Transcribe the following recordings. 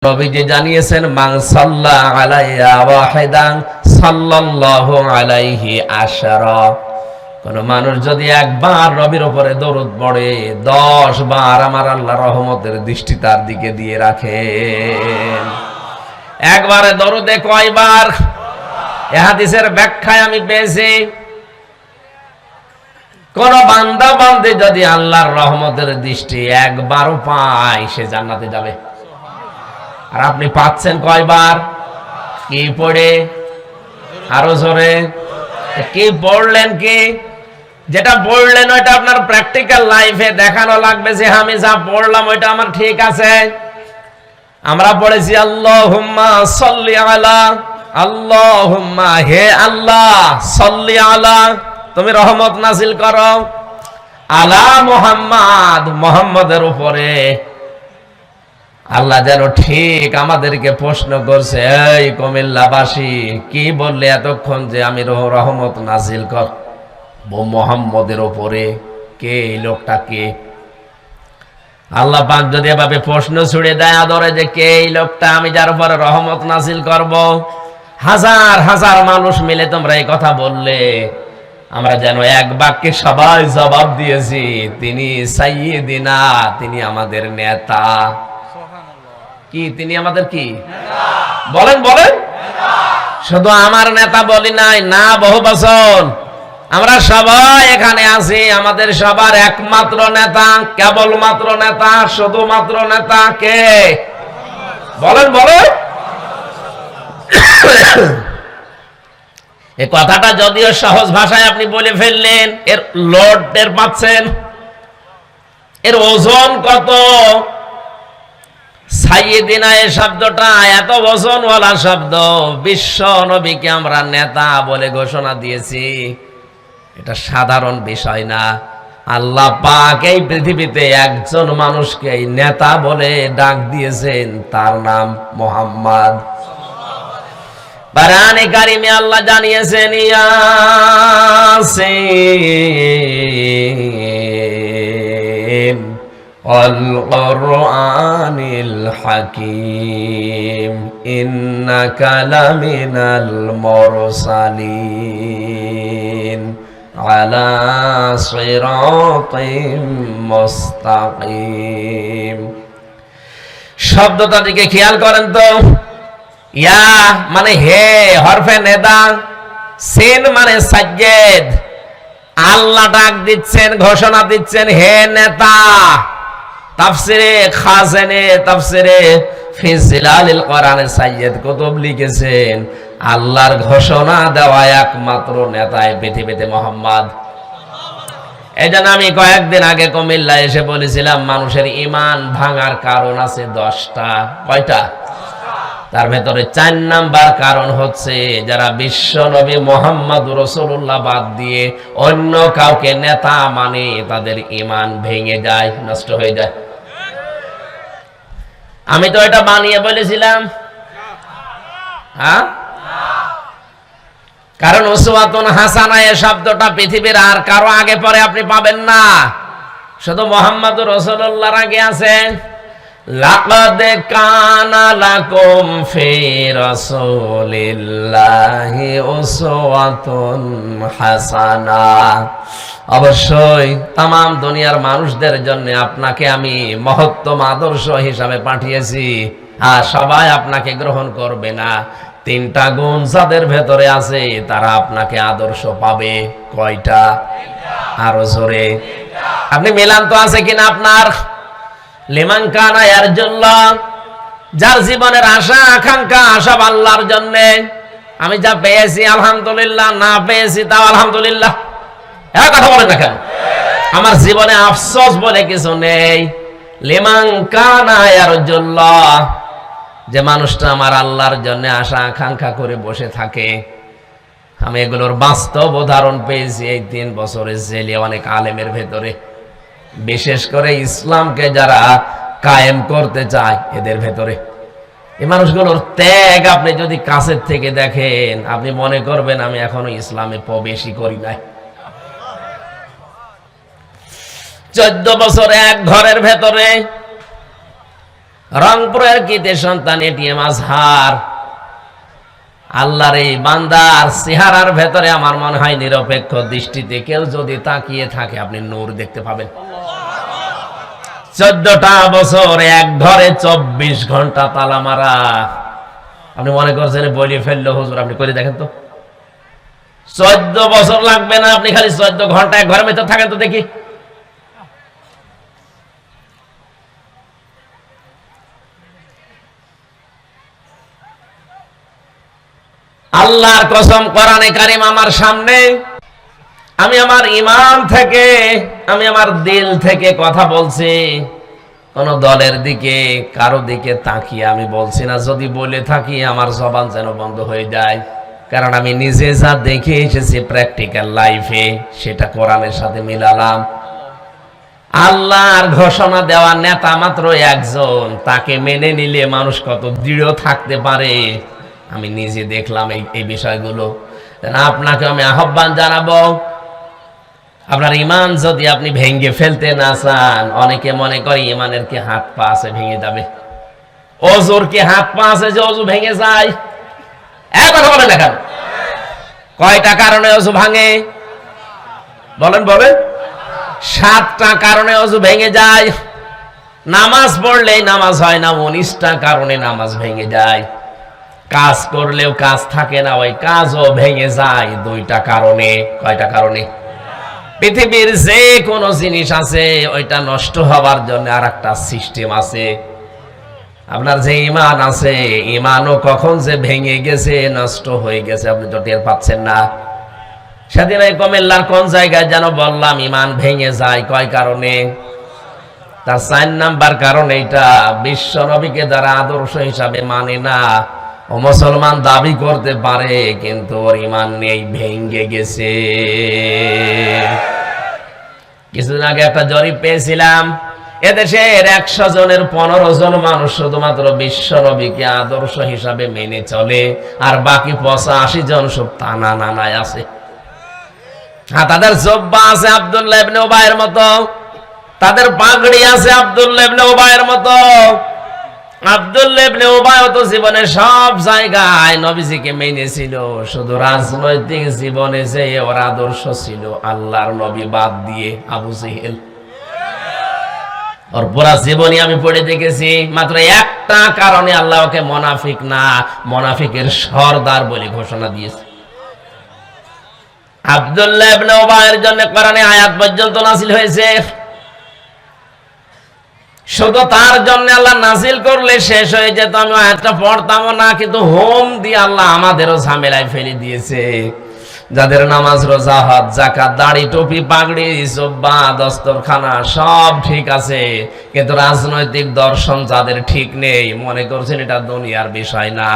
নবীজি জানিয়েছেন মান সাল্লা আলাইয়া ওয়াহিদান সাল্লাল্লাহু আলাইহি আশারা। কোন মানুষ যদি একবার নবীর উপরে দরুদ পড়ে 10 বার আমার আল্লাহর রহমতের দৃষ্টি তার দিকে দিয়ে রাখেন। একবারে দরুদে কয়বার? এই হাদিসের ব্যাখ্যায় আমি পেয়েছি কোন বান্দা বান্দী যদি আল্লাহর রহমতের দৃষ্টি একবারও পায় সে জান্নাতে যাবে। আর আপনি পাচ্ছেন কয়বার? কি পড়ে? আরো জোরে কি পড়লেন? কি যেটা পড়লেন ওইটা আপনার প্র্যাকটিক্যাল লাইফে দেখানো লাগবে যে আমি যা পড়লাম ওইটা আমার ঠিক আছে। আমরা পড়েছি আল্লাহুম্মা সাল্লি আলা, আল্লাহুম্মা হে আল্লাহ সাল্লি আলা, তুমি রহমত নাজিল করো আলা মুহাম্মাদ, মুহাম্মাদের উপরে। আল্লাহ যেন ঠিক আমাদেরকে প্রশ্ন করছে, এই কুমিল্লাবাসী কি বললে এতক্ষণ যে আমি রহমত নাজিল কর মুহাম্মদের উপরে? কে এই লোকটা? কে? আল্লাহ পাক যদি এভাবে প্রশ্ন ছুড়ে দেয় আদরে যে কে এই লোকটা আমি যার উপরে রহমত নাজিল করব, হাজার হাজার মানুষ মিলে তোমরা এই কথা বললে, আমরা যেন এক বাক্যে সবাই জবাব দিয়েছি তিনি সাইয়্যিদিনা, তিনি আমাদের নেতা। কি তিনি আমাদের কি বলেন? বলেন শুধু আমার নেতা বলি নাই, না বহু বছর আমরা সবাই এখানে আছি, আমাদের সবার একমাত্র নেতা, কেবলমাত্র নেতা, শুধুমাত্র নেতা কে? বলেন বলেন। এই কথাটা যদিও সহজ ভাষায় আপনি বলে ফেললেন, এর লোড টের পাচ্ছেন? এর ওজন কত? সাইয়্যিদিনা এই শব্দটা এত ওজনওয়ালা শব্দ, বিশ্ব নবীকে আমরা নেতা বলে ঘোষণা দিয়েছি, এটা সাধারণ বিষয় না। আল্লাহ পাক এই পৃথিবীতে একজন মানুষকে নেতা বলে ডাক দিয়েছেন, তার নাম মুহাম্মদ। কোরআনে কারিমে আল্লাহ জানিয়েছেন ইয়াসিন ওয়াল কুরআনিল হাকীম ইন্নাকা লামিনাল মুরসালিন আলা সিরাতিম মুস্তাকিম। শব্দটা দিকে খেয়াল করেন তো। ইয়া মানে হে, হরফে নেদা, সিন মানে সাজ্জেদ। আল্লাহ ডাক দিচ্ছেন, ঘোষণা দিচ্ছেন, হে নেতা। তাফসিরে খাজানে, তাফসিরে ফি জিলালিল কোরআনে সাইয়্যিদ কুতুব লিখেছেন আল্লাহর ঘোষণা দেওয়া একমাত্র নেতা পৃথিবীতে মুহাম্মদ। এইজন্য আমি কয়েকদিন আগে কুমিল্লা এসে বলেছিলাম মানুষের ঈমান ভাঙার কারণ আছে 10টা। কয়টা? তার ভেতরে 4 নাম্বার কারণ হচ্ছে যারা বিশ্ব নবী মুহাম্মদ রাসূলুল্লাহ বাদ দিয়ে অন্য কাউকে নেতা মানে তাদের ঈমান ভেঙে যায়, নষ্ট হয়ে যায়। আমি তো এটা বানিয়ে বলেছিলাম, হ্যাঁ? কারণ উসওয়াতুন হাসানা এই শব্দটা পৃথিবীর আর কারো আগে পরে আপনি পাবেন না, শুধু মুহাম্মদুর রাসূলুল্লাহর আগে আছে। লাকাদ কানা লাকুম ফি রাসূলিল্লাহি উসওয়াতুন হাসানা। অবশ্যই তাম দুনিয়ার মানুষদের জন্য আপনাকে আমি মহত্তম আদর্শ হিসাবে পাঠিয়েছি, আর সবাই আপনাকে গ্রহণ করবে না। 3টা গুণ যাদের ভেতরে আছে তারা আপনাকে আদর্শ পাবে। কয়টা? আরো জোরে। আপনি মিলান তো আছে কিনা আপনার? লিমান কানা ইয়ারজুল্লাহ, যার জীবনের আশা আকাঙ্ক্ষা সব আল্লাহর জন্য। আমি যা পেয়েছি আলহামদুলিল্লাহ, না পেয়েছি তাও আলহামদুলিল্লাহ। কথা বলেন না কেন? আমার জীবনে আফসোস বলে কিছু নেই। লিমান কানা ইয়ারজুল্লাহ, যে মানুষটা আমার আল্লাহর জন্য আশা আকাঙ্ক্ষা করে বসে থাকে। আমি এগুলোর বাস্তব উদাহরণ পেয়েছি এই 3 বছরের জেলে অনেক আলেমের ভেতরে, বিশেষ করে ইসলামকে যারা কায়েম করতে চায় এদের ভেতরে। এই মানুষগুলোর ত্যাগ আপনি যদি কাছের থেকে দেখেন আপনি মনে করবেন আমি এখনো ইসলামে প্রবেশই করি নাই। 14 বছর এক ঘরের ভেতরে রংপুরের কৃতি সন্তান এটিএম আজহার। আল্লাহর এই বান্দার চেহারার ভেতরে আমার মনে হয় নিরপেক্ষ দৃষ্টিতে কেউ যদি তাকিয়ে থাকে আপনি নূর দেখতে পাবেন। 14টা বছর এক ঘরে 24 ঘন্টা তালা মারা। আপনি মনে করছেন বলি ফেললো হুজুর, আপনি করে দেখেন তো। 14 বছর লাগবে না, আপনি খালি 14 ঘন্টা এক ঘরের ভেতর থাকেন তো দেখি। আল্লাহর কসম, কোরআনে কারীম আমার সামনে, আমি আমার ঈমান থেকে, আমি আমার দিল থেকে কথা বলছি। কোন দলের দিকে কারো দিকে তাকিয়ে আমি বলছি না। যদি বলে থাকি আমার জবান যেন বন্ধ হয়ে যায়, কারণ আমি নিজে যা দেখে এসেছি প্র্যাকটিক্যাল লাইফে সেটা কোরআনের সাথে মিলালাম। আল্লাহর ঘোষণা দেওয়া নেতা মাত্র একজন, তাকে মেনে নিলে মানুষ কত দৃঢ় থাকতে পারে আমি নিজে দেখলাম এই বিষয়গুলো। আপনাকে আমি আহ্বান জানাবো, আপনার ঈমান যদি আপনি ভেঙে ফেলতে না চান, অনেকে মনে করে ঈমানের কি হাত পা আছে ভেঙে যাবে, ওযুর কি হাত পা আছে যে ওযু ভেঙে যায়? এখন বলে দেখেন কয়টা কারণে ওযু ভাঙে? বলেন বলেন। 7টা কারণে ওযু ভেঙে যায়। নামাজ পড়লেই নামাজ হয় না, 19টা কারণে নামাজ ভেঙে যায়। কাজ করলেও কাজ থাকে না, ওই কাজও ভেঙে যায় 2টা কারণে। কয়টা কারণে? পৃথিবীর যে কোনো জিনিস আছে ওইটা নষ্ট হবার জন্য আর একটা সিস্টেম আছে। আপনার যে ঈমান আছে, ঈমানও কখন যে ভেঙে গেছে, নষ্ট হয়ে গেছে আপনি তো টের পাচ্ছেন না। সেদিন এই কুমিল্লার কোন জায়গায় যেন বললাম ঈমান ভেঙে যায় কয় কারণে। তার 4 নাম্বার কারণ এইটা, বিশ্ব নবীকে যারা আদর্শ হিসাবে মানে না, ও মুসলমান দাবি করতে পারে কিন্তু ওর ঈমান নেই, ভেঙে গেছে। কিছুদিন আগে একটা জরিপ পেয়েছিলাম, এদেশের 100 জনের 15 জন মানুষ শুধুমাত্র বিশ্ব নবীকে আদর্শ হিসাবে মেনে চলে, আর বাকি 85 জন সব টানা নানায় আছে। হ্যাঁ, তাদের জব্বা আছে আব্দুল্লাহ ইবনে উবাইয়ের মতো, তাদের পাগড়ি আছে আব্দুল্লাহ ইবনে উবাইয়ের মতো। আব্দুল্লাহ ইবনে উবাই তো জীবনে সব জায়গায় নবীজিকে মেনেছিল, শুধু রাজনৈতিক জীবনে যে ওর আদর্শ ছিল আল্লাহর নবী বাদ দিয়ে আবু জেহেল। ওর পুরা জীবনী আমি পড়ে দেখেছি, মাত্র একটা কারণে আল্লাহ ওকে মুনাফিক না, মুনাফিকের সরদার বলে ঘোষণা দিয়েছে। আব্দুল্লাহ ইবনে উবাইয়ের জন্য কোরআনে আয়াত পর্যন্ত নাযিল হয়েছে। শুধু তার জন্য আল্লাহ নাযিল করলে শেষ হয়ে যেত, আমি আয়াতটা পড়তাম না, কিন্তু হোম দিয়ে আল্লাহ আমাদেরও ঝামেলায় ফেলে দিয়েছে। যাদের নামাজ, রোজা, হজ, যাকাত, দাড়ি, টুপি, পাগড়ি, জুব্বা, দস্তরখানা সব ঠিক আছে, কিন্তু রাজনৈতিক দর্শন যাদের ঠিক নেই, মনে করছেন এটা দুনিয়ার বিষয় না।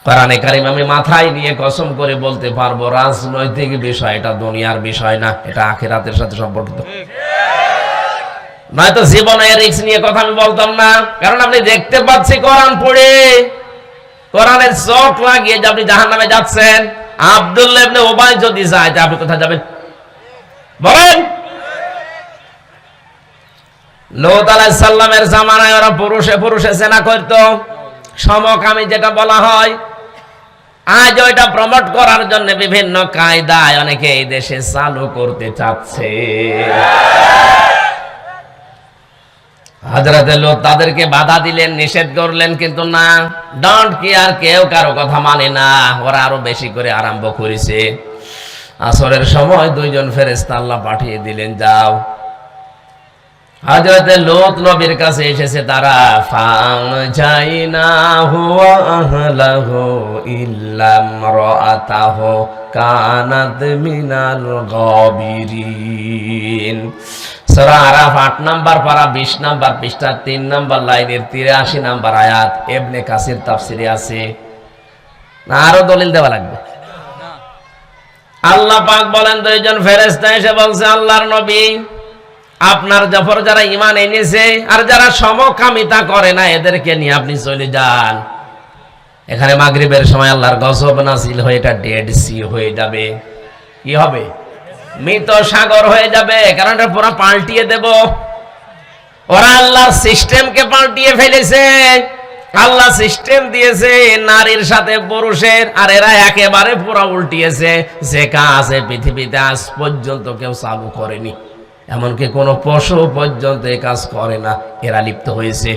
কোরআনে কারীম আমি মাথায় নিয়ে কসম করে বলতে পারবো, রাজনৈতিক বিষয় এটা দুনিয়ার বিষয় না, এটা আখিরাতের সাথে সম্পর্কিত। নয়তো জীবনে রিস্ক নিয়ে কথা আমি বলতাম না, কারণ আপনি দেখতে পাচ্ছি কোরআন পড়ে, কোরআনের চোখ লাগিয়ে যে আপনি জাহান্নামে যাচ্ছেন। আব্দুল্লাহ ইবনে উবাই যদি যায় তা আপনি কোথায় যাবেন বলেন? লূত আলাইহিস সালামের জামানায় ওরা পুরুষে পুরুষে জেনা করত, সমকামী যেটা বলা হয়। আজ ওইটা প্রমোট করার জন্য বিভিন্ন কায়দায় অনেকে এই দেশে চালু করতে চাচ্ছে। হযরত লূত তাদেরকে বাধা দিলেন, নিষেধ করলেন, কিন্তু না, ডোন্ট কেয়ার, কেউ কারো কথা মানে না। ওরা আরো বেশি করে আরম্ভ করেছে। আসরের সময় 2 জন ফেরেশতা আল্লাহ পাঠিয়ে দিলেন, যাও। হযরত লূত নবীর কাছে এসেছে তারা, ফানজাইনাহু ওয়া আহলাহু ইল্লা ইমরাআতাহু কানাত মিনাল গাবিরিন। সূরা আরাফ 8 নাম্বার পারা 20 নাম্বার পৃষ্ঠা 3 নাম্বার লাইনের 83 নাম্বার আয়াত ইবনে কাসির তাফসিরে আছে। না আরো দলিল দেওয়া লাগবে? আল্লাহ পাক বলেন, 2 জন ফেরেশতা এসে বলছে, আল্লাহর নবী, আপনার জাফর যারা ঈমান এনেছে আর যারা সমকামিতা করে না এদেরকে নিয়ে আপনি চলে যান। এখানে মাগরিবের সময় আল্লাহর গজব নাযিল হয়ে এটা ডেড সি হয়ে যাবে। কি হবে? মৃত সাগর হয়ে যাবে, কারণ এটা পুরো পাল্টিয়ে দেব। ওরা আল্লাহর সিস্টেমকে পাল্টিয়ে ফেলেছে। আল্লাহ সিস্টেম দিয়েছে নারীর সাথে পুরুষের, আর এরা একেবারে পুরো উল্টিয়েছে। যে কাজ পৃথিবীতে আজ পর্যন্ত কেউ চালু করেনি, এমনকি কোনো পশু পর্যন্ত এই কাজ করে না, এরা লিপ্ত হয়েছে।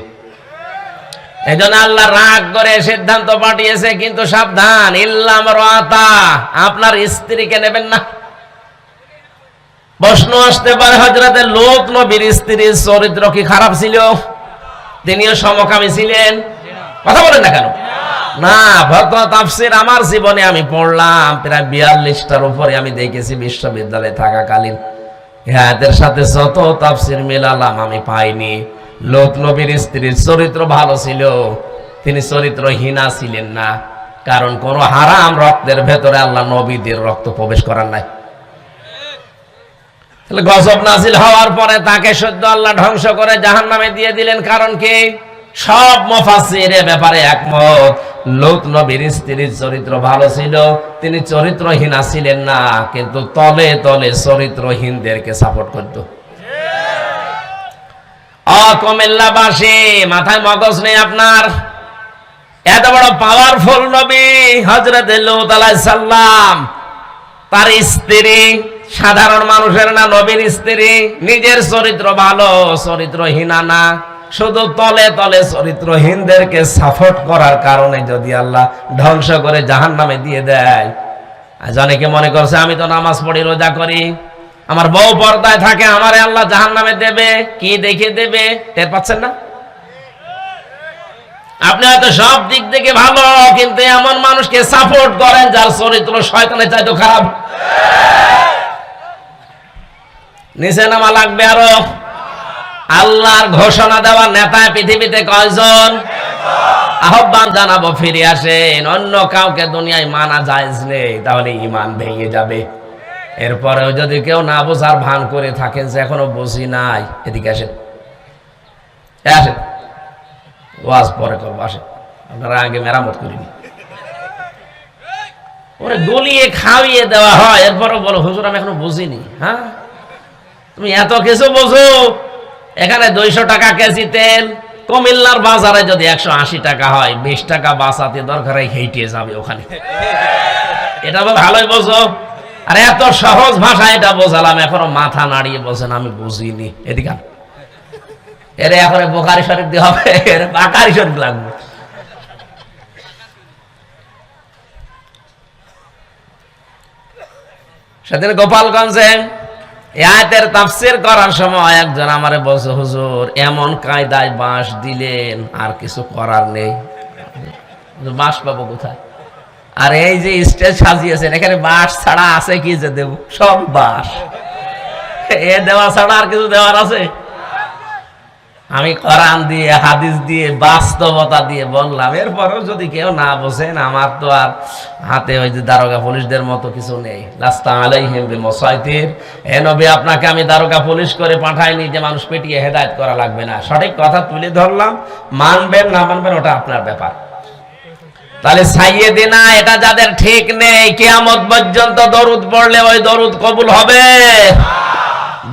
এজন্য আল্লাহ রাগ করে সিদ্ধান্ত পাঠিয়েছে, কিন্তু সাবধান, ইল্লাম রাতা, আপনার স্ত্রীকে নেবেন না। প্রশ্ন আসতে পারে, হযরতে লূত নবীর স্ত্রীর চরিত্র কি খারাপ ছিল? তিনিও সমকামী ছিলেন? কথা বলেন না কেন? না, ভক্ত তাফসীর আমার জীবনে আমি পড়লাম প্রায় 42টার উপরে আমি দেখেছি বিশ্ববিদ্যালয়ে থাকাকালীন। এর সাথে যত তাফসীর মেলালাম আমি পাইনি লূত নবীর স্ত্রীর চরিত্র ভালো ছিল, তিনি চরিত্রহীনা ছিলেন না। কারণ কোন হারাম রক্তের ভেতরে আল্লাহ নবীদের রক্ত প্রবেশ করার নাই। তাহলে গজব নাজিল হওয়ার পরে তাকে সদ্য আল্লাহ ধ্বংস করে জাহান্নামে দিয়ে দিলেন। কারণ কি? সব মুফাসসির এ ব্যাপারে একমত, লূত নবীর স্ত্রীর চরিত্র ভালো ছিল, তিনি চরিত্রহীনা ছিলেন না, কিন্তু তলে তলে চরিত্রহীনদেরকে সাপোর্ট করত। কুমিল্লাবাসী, মাথায় মগজ নেই আপনার? এত বড় পাওয়ারফুল নবী হযরতে লূত আলাইহিস সালাম, তার স্ত্রী সাধারণ মানুষের না, নবীর স্ত্রী, নিজের চরিত্র ভালো, চরিত্রহীনা না, শুধু তলে তলে চরিত্রহীনদেরকে সাপোর্ট করার কারণে যদি আল্লাহ ধ্বংস করে জাহান্নামে দিয়ে দেয়। আজ অনেকে মনে করছে আমি তো নামাজ পড়ি, রোজা করি, আমার বউ পর্দায় থাকে, আমারে আল্লাহ জাহান্নামে দেবে। কি দেখে দেবে টের পাচ্ছেন না? আপনি হয়তো সব দিক থেকে ভালো, কিন্তু এমন মানুষকে সাপোর্ট করেন যার চরিত্র শয়তানের চাইতে খারাপ। নিচে নামা লাগবে আরো। আল্লাহর ঘোষণা দেওয়া নেতা পৃথিবীতে কয়জন? আহ্বান জানাবো ফিরে আসেন। অন্য কাউকে দুনিয়ায় মানা জায়েজ নেই, তাহলে ঈমান ভেঙে যাবে। এরপরেও যদি কেউ না বোঝার ভান করে থাকেন যে এখনো বুঝি নাই, এদিকে আসেন, আসেন, ওয়াজ পরে করবো, আসেন, আপনারা আগে মেরামত করিনি। ওরে গলিয়ে খাওয়িয়ে দেওয়া হয়, এরপরও বলো হুজুর আমি এখনো বুঝিনি। হ্যাঁ, তুমি এত কিছু বোঝো? এখানে 200 টাকা কেজি তেল, কুমিল্লার বাজারে যদি 180 টাকা হয়, 20 টাকা বাঁচাতে দরকার হেঁটে যাবে ওখানে। এটা ভালোই বোঝো, আর এত সহজ ভাষায় এটা বোঝালাম, এখনো মাথা নাড়িয়ে বলছেন আমি বুঝিনি। এদিকে এর এখন বুখারী শরীফ দিয়ে হবে, এর বাকারী শরীফ লাগবে। সেদিন গোপালগঞ্জে আয়াতের তাফসীর করার সময় একজন আমারে বলছে, হুজুর এমন কায়দায় বাঁশ দিলেন আর কিছু করার নেই, বাঁশ পাবো কোথায়? আর এই যে স্টেজ সাজিয়েছেন, এখানে বাঁশ ছাড়া আছে কি যে দেব? সব বাঁশ, এ দেওয়া ছাড়া আর কিছু দেওয়ার আছে? আমি কোরআন দিয়ে, হাদিস দিয়ে, বাস্তবতা দিয়ে বললাম। এরপরেও যদি কেউ না বোঝেন, আমার তো আর হাতে ওই যে দারোগা পুলিশদের মতো কিছু নেই। লাস্তা আলাইহিম বিমুসাইতির, হে নবী আপনাকে আমি দারোগা পুলিশ করে পাঠাইনি যে মানুষ পেটিয়ে হেদায়েত করা লাগবে না। সঠিক কথা তুলে ধরলাম, মানবেন না মানবেন ওটা আপনার ব্যাপার। তাহলে সাইয়েদিনা এটা যাদের ঠিক নেই, কিয়ামত পর্যন্ত দরুদ পড়লে ওই দরুদ কবুল হবে।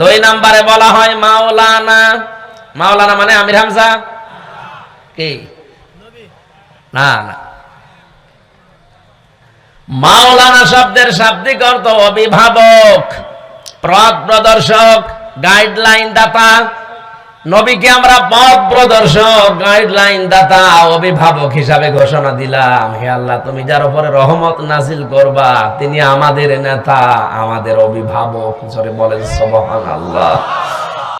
2 নম্বরে বলা হয় মাওলানা। মাওলানা মানে আমির হামজা কি? না না, মাওলানা শব্দের শাব্দিক অর্থ অভিভাবক, পথ প্রদর্শক, গাইডলাইন দাতা। নবীকে আমরা পথ প্রদর্শক, গাইডলাইন দাতা, অভিভাবক হিসাবে ঘোষণা দিলাম। হে আল্লাহ, তুমি যার উপরে রহমত নাজিল করবা তিনি আমাদের নেতা, আমাদের অভিভাবক। জোরে বলেন সুবহানাল্লাহ।